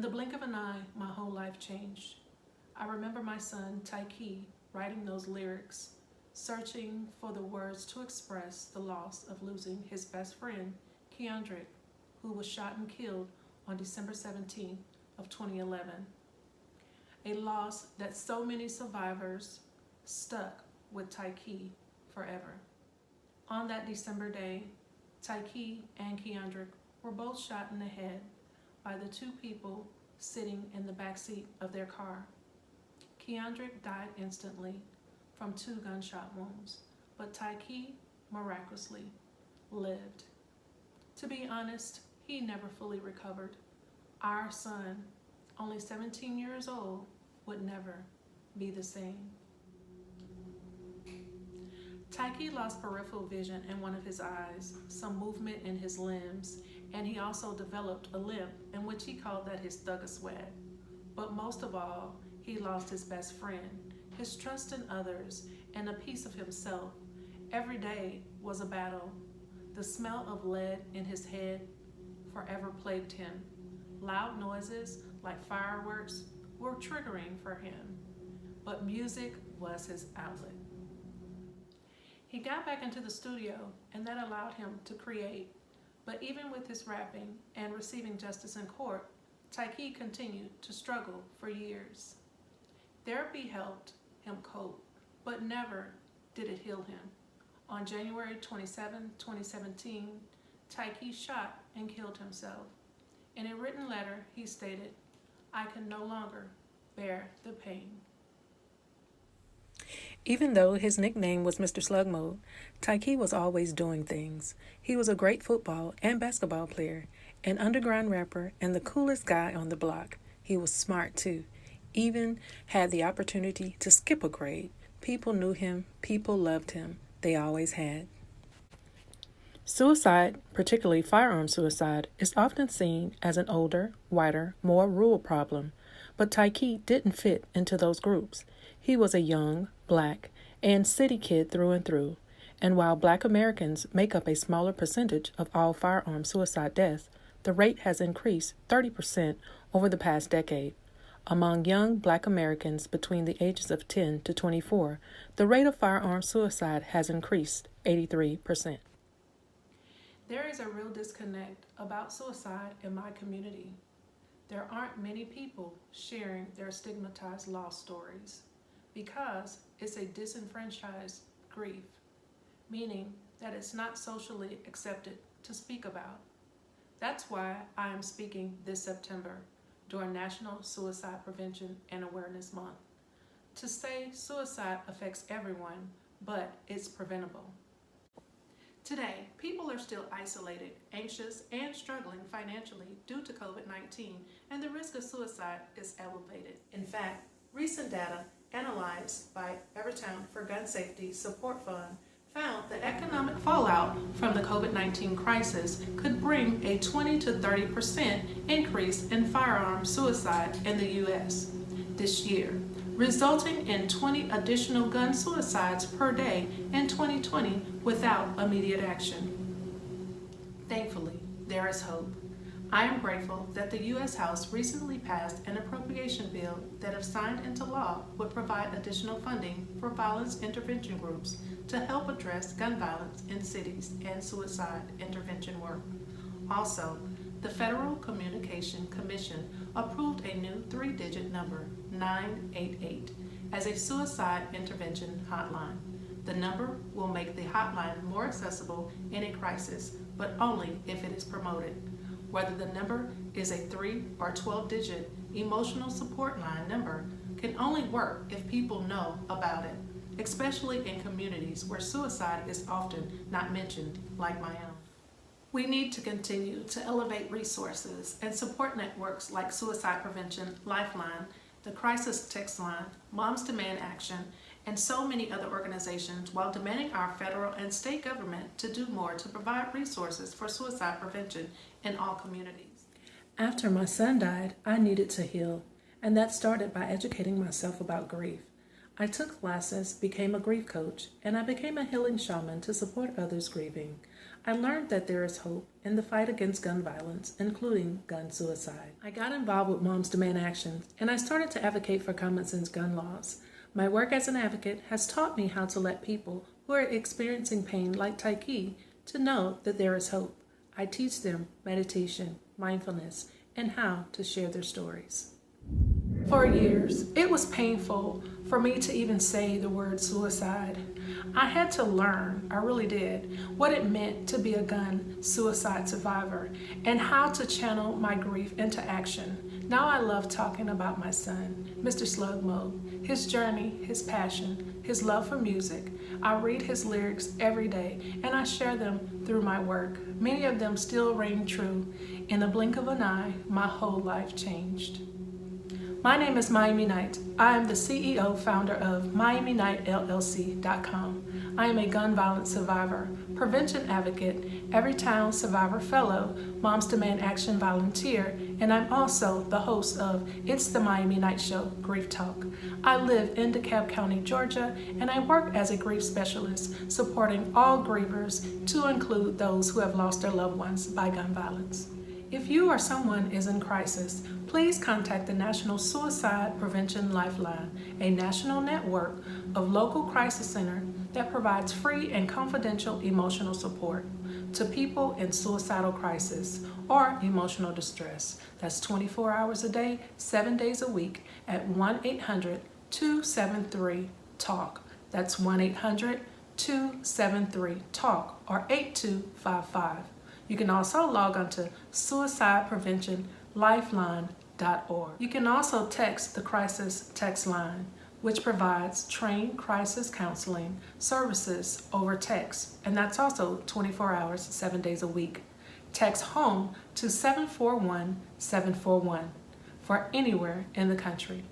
the blink of an eye, my whole life changed. I remember my son, Tyke, writing those lyrics, searching for the words to express the loss of losing his best friend, Keandrick, who was shot and killed on December 17th of 2011. A loss that so many survivors stuck with Tyke forever. On that December day, Tyke and Keandrick were both shot in the head by the two people sitting in the back seat of their car. Keandrick died instantly from 2 gunshot wounds, but Tyke miraculously lived. To be honest, he never fully recovered. Our son, only 17 years old, would never be the same. Tyke lost peripheral vision in one of his eyes, some movement in his limbs, and he also developed a limp in which he called that his thug sweat. But most of all, he lost his best friend, his trust in others, and a piece of himself. Every day was a battle. The smell of lead in his head forever plagued him. Loud noises like fireworks were triggering for him, but music was his outlet. He got back into the studio, and that allowed him to create. But even with his rapping and receiving justice in court, Tyke continued to struggle for years. Therapy helped him cope, but never did it heal him. On January 27, 2017, Tyke shot and killed himself. In a written letter, he stated, "I can no longer bear the pain." Even though his nickname was Mr. Slug Mode, Tyke was always doing things. He was a great football and basketball player, an underground rapper, and the coolest guy on the block. He was smart too. Even had the opportunity to skip a grade. People knew him, people loved him. They always had. Suicide, particularly firearm suicide, is often seen as an older, whiter, more rural problem, but Tyke didn't fit into those groups. He was a young, black, and city kid through and through, and while Black Americans make up a smaller percentage of all firearm suicide deaths, the rate has increased 30% over the past decade. Among young Black Americans between the ages of 10 to 24, the rate of firearm suicide has increased 83%. There is a real disconnect about suicide in my community. There aren't many people sharing their stigmatized loss stories because it's a disenfranchised grief, meaning that it's not socially accepted to speak about. That's why I am speaking this September during National Suicide Prevention and Awareness Month, to say suicide affects everyone, but it's preventable. Today, people are still isolated, anxious, and struggling financially due to COVID-19, and the risk of suicide is elevated. In fact, recent data analyzed by Everytown for Gun Safety Support Fund found that economic fallout from the COVID-19 crisis could bring a 20 to 30% increase in firearm suicide in the U.S. this year, resulting in 20 additional gun suicides per day in 2020 without immediate action. Thankfully, there is hope. I am grateful that the U.S. House recently passed an appropriation bill that, if signed into law, would provide additional funding for violence intervention groups to help address gun violence in cities and suicide intervention work. Also, the Federal Communication Commission approved a new 3-digit number, 988, as a suicide intervention hotline. The number will make the hotline more accessible in a crisis, but only if it is promoted. Whether the number is a 3 or 12-digit emotional support line number can only work if people know about it, especially in communities where suicide is often not mentioned, like my own. We need to continue to elevate resources and support networks like Suicide Prevention Lifeline, the Crisis Text Line, Moms Demand Action, and so many other organizations, while demanding our federal and state government to do more to provide resources for suicide prevention in all communities. After my son died, I needed to heal, and that started by educating myself about grief. I took classes, became a grief coach, and I became a healing shaman to support others grieving. I learned that there is hope in the fight against gun violence, including gun suicide. I got involved with Moms Demand Action, and I started to advocate for common sense gun laws. My work as an advocate has taught me how to let people who are experiencing pain like Taiki to know that there is hope. I teach them meditation, mindfulness, and how to share their stories. For years, it was painful for me to even say the word suicide. I had to learn, I really did, what it meant to be a gun suicide survivor and how to channel my grief into action. Now I love talking about my son, Mr. Slugmo, his journey, his passion, his love for music. I read his lyrics every day and I share them through my work. Many of them still ring true. In the blink of an eye, my whole life changed. My name is Miami Knight. I am the CEO founder of MiamiKnightLLC.com. I am a gun violence survivor, prevention advocate, Everytown survivor fellow, Moms Demand Action volunteer, and I'm also the host of It's the Miami Knight Show, Grief Talk. I live in DeKalb County, Georgia, and I work as a grief specialist, supporting all grievers to include those who have lost their loved ones by gun violence. If you or someone is in crisis, please contact the National Suicide Prevention Lifeline, a national network of local crisis centers that provides free and confidential emotional support to people in suicidal crisis or emotional distress. That's 24 hours a day, 7 days a week at 1-800-273-TALK. That's 1-800-273-TALK or 8255. You can also log on to suicidepreventionlifeline.org. You can also text the crisis text line, which provides trained crisis counseling services over text, and that's also 24 hours, 7 days a week. Text HOME to 741-741 for anywhere in the country.